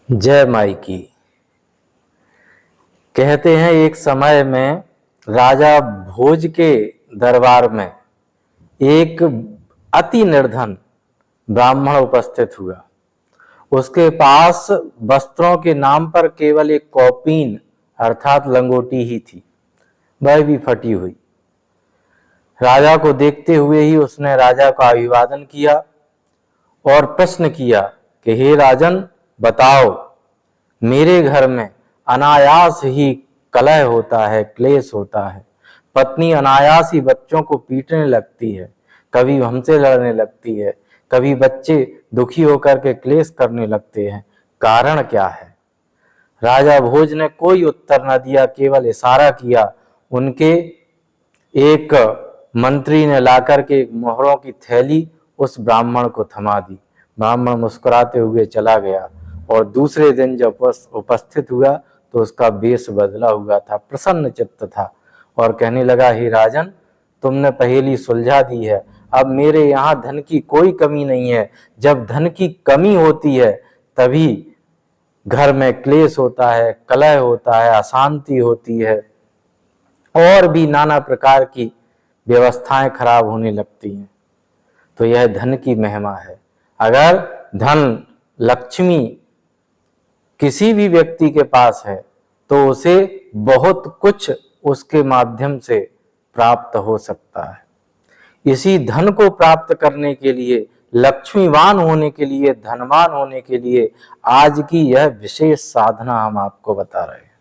जय माई की। कहते हैं एक समय में राजा भोज के दरबार में एक अति निर्धन ब्राह्मण उपस्थित हुआ। उसके पास वस्त्रों के नाम पर केवल एक कौपीन अर्थात लंगोटी ही थी, वह भी फटी हुई। राजा को देखते हुए ही उसने राजा का अभिवादन किया और प्रश्न किया कि हे राजन, बताओ, मेरे घर में अनायास ही कलह होता है, क्लेश होता है। पत्नी अनायास ही बच्चों को पीटने लगती है, कभी हमसे लड़ने लगती है, कभी बच्चे दुखी होकर के क्लेश करने लगते हैं। कारण क्या है? राजा भोज ने कोई उत्तर न दिया, केवल इशारा किया। उनके एक मंत्री ने लाकर के एक मोहरों की थैली उस ब्राह्मण को थमा दी। ब्राह्मण मुस्कुराते हुए चला गया और दूसरे दिन जब उपस्थित हुआ तो उसका वेश बदला हुआ था, प्रसन्न चित्त था और कहने लगा, हे राजन, तुमने पहेली सुलझा दी है। अब मेरे यहाँ धन की कोई कमी नहीं है। जब धन की कमी होती है तभी घर में क्लेश होता है, कलह होता है, अशांति होती है और भी नाना प्रकार की व्यवस्थाएं खराब होने लगती हैं। तो यह धन की महिमा है। अगर धन, लक्ष्मी किसी भी व्यक्ति के पास है तो उसे बहुत कुछ उसके माध्यम से प्राप्त हो सकता है। इसी धन को प्राप्त करने के लिए, लक्ष्मीवान होने के लिए, धनवान होने के लिए आज की यह विशेष साधना हम आपको बता रहे हैं।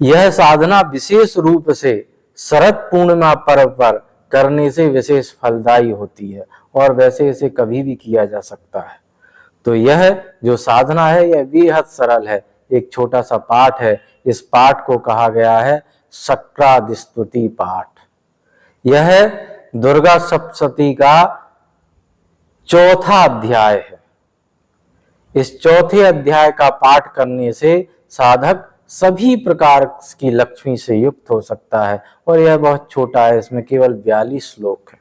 यह साधना विशेष रूप से शरद पूर्णिमा पर्व पर करने से विशेष फलदायी होती है और वैसे इसे कभी भी किया जा सकता है। तो यह जो साधना है यह बेहद सरल है। एक छोटा सा पाठ है। इस पाठ को कहा गया है शक्रादिस्तुति पाठ। यह दुर्गा सप्तशती का चौथा अध्याय है। इस चौथे अध्याय का पाठ करने से साधक सभी प्रकार की लक्ष्मी से युक्त हो सकता है और यह बहुत छोटा है, इसमें केवल 42 श्लोक है।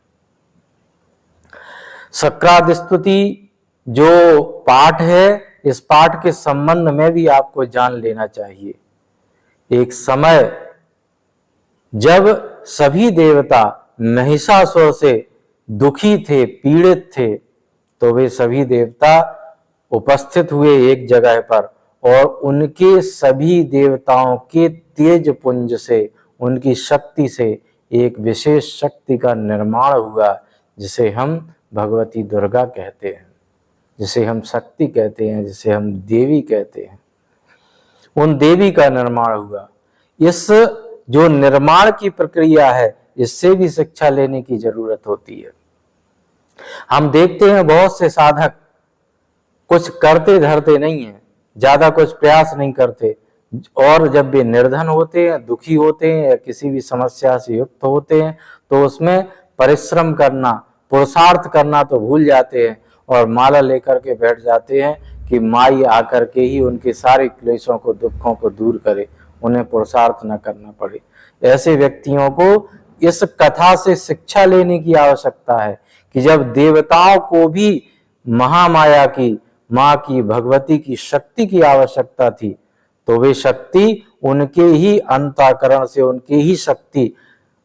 शक्रादिस्तुति जो पाठ है, इस पाठ के संबंध में भी आपको जान लेना चाहिए। एक समय जब सभी देवता महिषासुर से दुखी थे, पीड़ित थे, तो वे सभी देवता उपस्थित हुए एक जगह पर और उनके सभी देवताओं के तेज पुंज से, उनकी शक्ति से एक विशेष शक्ति का निर्माण हुआ, जिसे हम भगवती दुर्गा कहते हैं, जिसे हम शक्ति कहते हैं, जिसे हम देवी कहते हैं। उन देवी का निर्माण हुआ। इस जो निर्माण की प्रक्रिया है, इससे भी शिक्षा लेने की जरूरत होती है। हम देखते हैं बहुत से साधक कुछ करते धरते नहीं हैं, ज्यादा कुछ प्रयास नहीं करते और जब वे निर्धन होते हैं, दुखी होते हैं या किसी भी समस्या से युक्त होते हैं तो उसमें परिश्रम करना, पुरुषार्थ करना तो भूल जाते हैं और माला लेकर के बैठ जाते हैं कि माई आकर के ही उनके सारे क्लेशों को, दुखों को दूर करे, उन्हें पुरुषार्थ न करना पड़े। ऐसे व्यक्तियों को इस कथा से शिक्षा लेने की आवश्यकता है कि जब देवताओं को भी महामाया की, माँ की, भगवती की शक्ति की आवश्यकता थी तो वे शक्ति उनके ही अंतःकरण से, उनकी ही शक्ति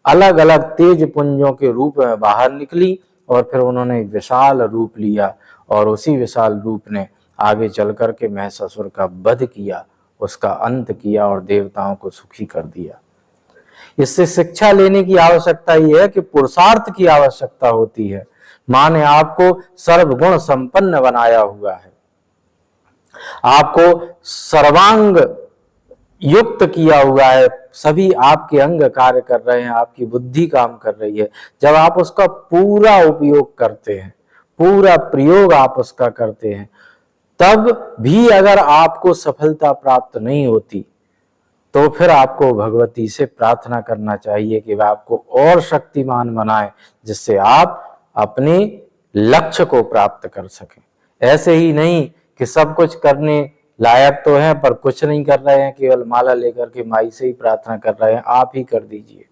अलग अलग तेज पुंजों के रूप में बाहर निकली और फिर उन्होंने एक विशाल रूप लिया और उसी विशाल रूप ने आगे चल कर के महिषासुर का वध किया, उसका अंत किया और देवताओं को सुखी कर दिया। इससे शिक्षा लेने की आवश्यकता यह है कि पुरुषार्थ की आवश्यकता होती है। माँ ने आपको सर्वगुण संपन्न बनाया हुआ है, आपको सर्वांग युक्त किया हुआ है, सभी आपके अंग कार्य कर रहे हैं, आपकी बुद्धि काम कर रही है। जब आप उसका पूरा उपयोग करते हैं, पूरा प्रयोग आप उसका करते हैं, तब भी अगर आपको सफलता प्राप्त नहीं होती तो फिर आपको भगवती से प्रार्थना करना चाहिए कि वह आपको और शक्तिमान बनाए, जिससे आप अपने लक्ष्य को प्राप्त कर सकें। ऐसे ही नहीं कि सब कुछ करने लायक तो हैं पर कुछ नहीं कर रहे हैं, केवल माला लेकर के माई से ही प्रार्थना कर रहे हैं, आप ही कर दीजिए।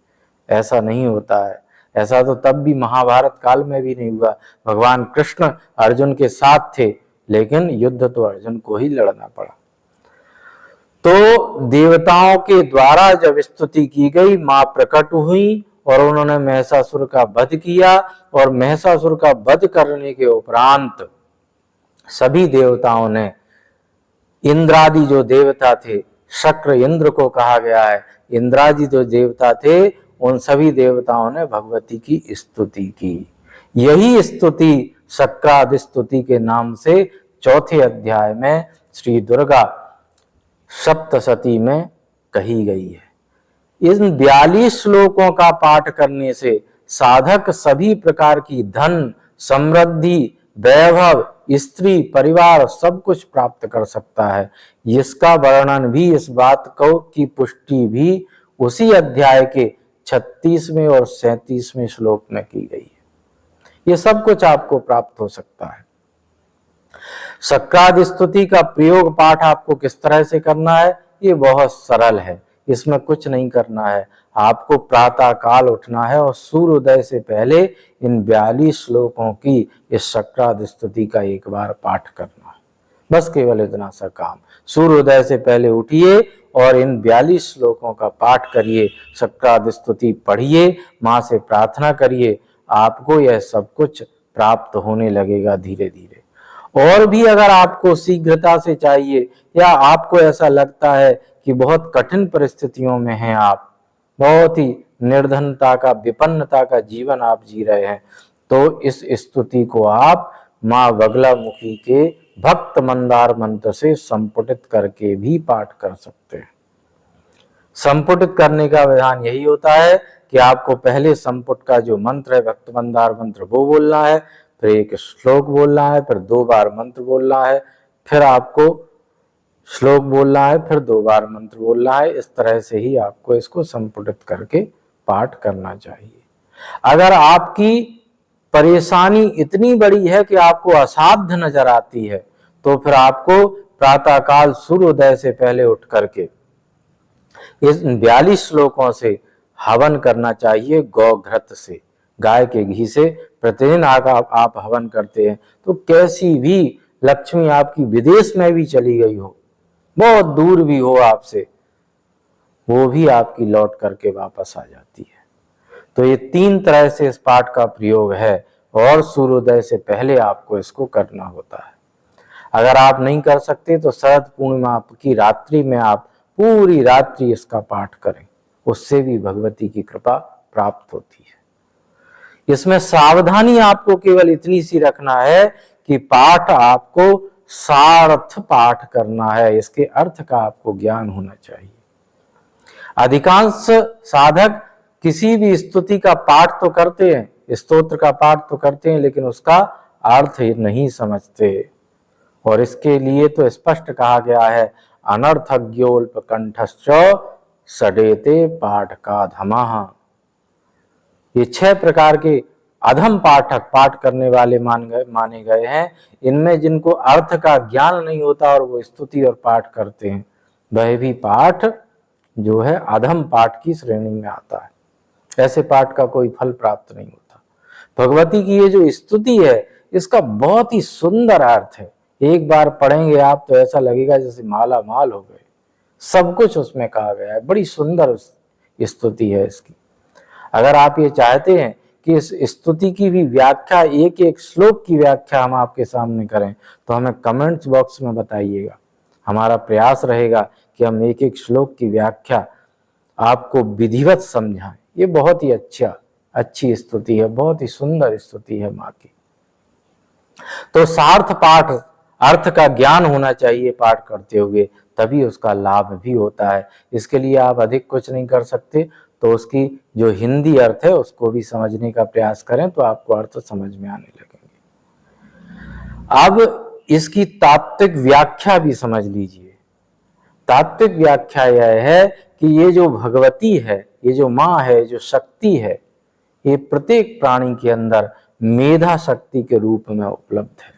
ऐसा नहीं होता है। ऐसा तो तब भी महाभारत काल में भी नहीं हुआ। भगवान कृष्ण अर्जुन के साथ थे लेकिन युद्ध तो अर्जुन को ही लड़ना पड़ा। तो देवताओं के द्वारा जब स्तुति की गई, मां प्रकट हुई और उन्होंने महिषासुर का वध किया, और महिषासुर का वध करने के उपरांत सभी देवताओं ने, इंद्रादि जो देवता थे, शक्र इंद्र को कहा गया है, इंद्रादि जो देवता थे, उन सभी देवताओं ने भगवती की स्तुति की। यही स्तुति शक्रादि स्तुति के नाम से चौथे अध्याय में श्री दुर्गा सप्तशती में कही गई है। इन 42 श्लोकों का पाठ करने से साधक सभी प्रकार की धन, समृद्धि, वैभव, स्त्री, परिवार सब कुछ प्राप्त कर सकता है। इसका वर्णन भी, इस बात को की पुष्टि भी उसी अध्याय के 36वें और 37वें श्लोक में की गई है। ये सब कुछ आपको प्राप्त हो सकता है। शक्रादि स्तुति का प्रयोग पाठ आपको किस तरह से करना है, ये बहुत सरल है। इसमें कुछ नहीं करना है, आपको प्रातः काल उठना है और सूर्योदय से पहले इन 42 श्लोकों की इस शक्रादि स्तुति का एक बार पाठ करना है। बस केवल इतना सा काम। सूर्योदय से पहले उठिए और इन 42 श्लोकों का पाठ करिए, शक्रादि स्तुति पढ़िए, मां से प्रार्थना करिए, आपको यह सब कुछ प्राप्त होने लगेगा धीरे धीरे। और भी अगर आपको शीघ्रता से चाहिए, या आपको ऐसा लगता है कि बहुत कठिन परिस्थितियों में हैं आप, बहुत ही निर्धनता का, विपन्नता का जीवन आप जी रहे हैं, तो इस स्तुति को आप मां बगलामुखी के भक्त मंदार मंत्र से संपुटित करके भी पाठ कर सकते हैं। संपुटित करने का विधान यही होता है कि आपको पहले संपुट का जो मंत्र है, भक्त मंदार मंत्र, वो बोलना है, फिर एक श्लोक बोलना है, फिर 2 बार मंत्र बोलना है, फिर आपको श्लोक बोलना है, फिर 2 बार मंत्र बोलना है। इस तरह से ही आपको इसको संपुटित करके पाठ करना चाहिए। अगर आपकी परेशानी इतनी बड़ी है कि आपको असाध्य नजर आती है, तो फिर आपको प्रातःकाल सूर्योदय से पहले उठ करके इस 42 श्लोकों से हवन करना चाहिए। गौघृत से, गाय के घी से प्रतिदिन आप हवन करते हैं तो कैसी भी लक्ष्मी आपकी विदेश में भी चली गई हो, बहुत दूर भी हो आपसे, वो भी आपकी लौट करके वापस आ जाती है। तो ये 3 तरह से इस पाठ का प्रयोग है और सूर्योदय से पहले आपको इसको करना होता है। अगर आप नहीं कर सकते तो शरद पूर्णिमा की रात्रि में आप पूरी रात्रि इसका पाठ करें, उससे भी भगवती की कृपा प्राप्त होती है। इसमें सावधानी आपको केवल इतनी सी रखना है कि पाठ आपको सार्थ पाठ करना है, इसके अर्थ का आपको ज्ञान होना चाहिए। अधिकांश साधक किसी भी स्तुति का पाठ तो करते हैं, स्तोत्र का पाठ तो करते हैं, लेकिन उसका अर्थ ही नहीं समझते। और इसके लिए तो स्पष्ट कहा गया है, अनर्थज्ञोल्प कंठश्च सडेते पाठ का धमाह। ये 6 प्रकार के अधम पाठक, पाठ करने वाले माने गए हैं। इनमें जिनको अर्थ का ज्ञान नहीं होता और वो स्तुति और पाठ करते हैं, वह भी पाठ जो है अधम पाठ की श्रेणी में आता है। ऐसे पाठ का कोई फल प्राप्त नहीं होता। भगवती की ये जो स्तुति है, इसका बहुत ही सुंदर अर्थ है। एक बार पढ़ेंगे आप तो ऐसा लगेगा जैसे माला माल हो गए, सब कुछ उसमें कहा गया है। बड़ी सुंदर स्तुति है इसकी। अगर आप ये चाहते हैं कि इस स्तुति की भी व्याख्या, एक एक श्लोक की व्याख्या हम आपके सामने करें, तो हमें कमेंट्स बॉक्स में बताइएगा। हमारा प्रयास रहेगा कि हम एक एक श्लोक की व्याख्या आपको विधिवत समझाएं। ये बहुत ही अच्छी स्तुति है, बहुत ही सुंदर स्तुति है माँ की। तो सार्थ पाठ, अर्थ का ज्ञान होना चाहिए पाठ करते हुए, तभी उसका लाभ भी होता है। इसके लिए आप अधिक कुछ नहीं कर सकते, तो उसकी जो हिंदी अर्थ है उसको भी समझने का प्रयास करें तो आपको अर्थ समझ में आने लगेंगे। अब इसकी तात्विक व्याख्या भी समझ लीजिए। तात्विक व्याख्या यह है कि ये जो भगवती है, ये जो माँ है, जो शक्ति है, ये प्रत्येक प्राणी के अंदर मेधा शक्ति के रूप में उपलब्ध है,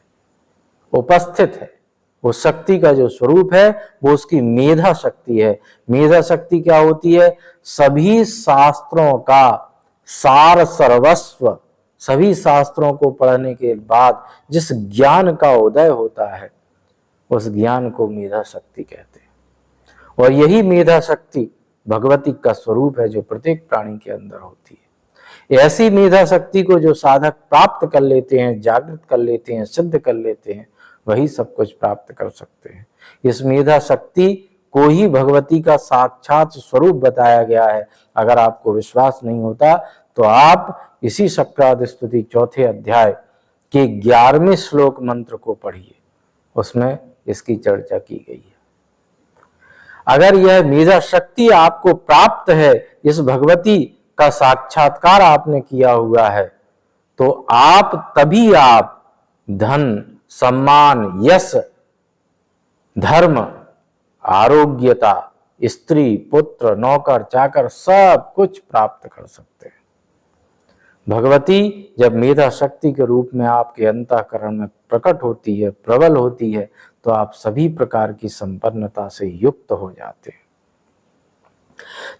उपस्थित है। वो शक्ति का जो स्वरूप है वो उसकी मेधा शक्ति है। मेधा शक्ति क्या होती है? सभी शास्त्रों का सार सर्वस्व सभी शास्त्रों को पढ़ने के बाद जिस ज्ञान का उदय होता है उस ज्ञान को मेधा शक्ति कहते हैं। और यही मेधा शक्ति भगवती का स्वरूप है जो प्रत्येक प्राणी के अंदर होती है। ऐसी मेधा शक्ति को जो साधक प्राप्त कर लेते हैं, जागृत कर लेते हैं, सिद्ध कर लेते हैं, वही सब कुछ प्राप्त कर सकते हैं। इस मेधा शक्ति को ही भगवती का साक्षात स्वरूप बताया गया है। अगर आपको विश्वास नहीं होता तो आप इसी शक्राद स्तुति 4थे अध्याय के 11वें श्लोक मंत्र को पढ़िए, उसमें इसकी चर्चा की गई है। अगर यह मेधा शक्ति आपको प्राप्त है, इस भगवती का साक्षात्कार आपने किया हुआ है, तो तभी आप धन, सम्मान, यश, धर्म, आरोग्यता, स्त्री, पुत्र, नौकर, चाकर सब कुछ प्राप्त कर सकते हैं। भगवती जब मेधा शक्ति के रूप में आपके अंतःकरण में प्रकट होती है, प्रबल होती है, तो आप सभी प्रकार की संपन्नता से युक्त हो जाते हैं।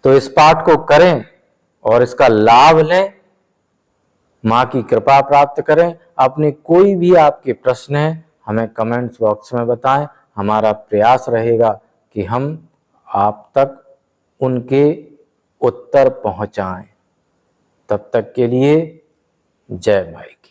तो इस पाठ को करें और इसका लाभ लें, माँ की कृपा प्राप्त करें। अपने कोई भी आपके प्रश्न है हमें कमेंट्स बॉक्स में बताएं। हमारा प्रयास रहेगा कि हम आप तक उनके उत्तर पहुंचाएं। तब तक के लिए जय माई की।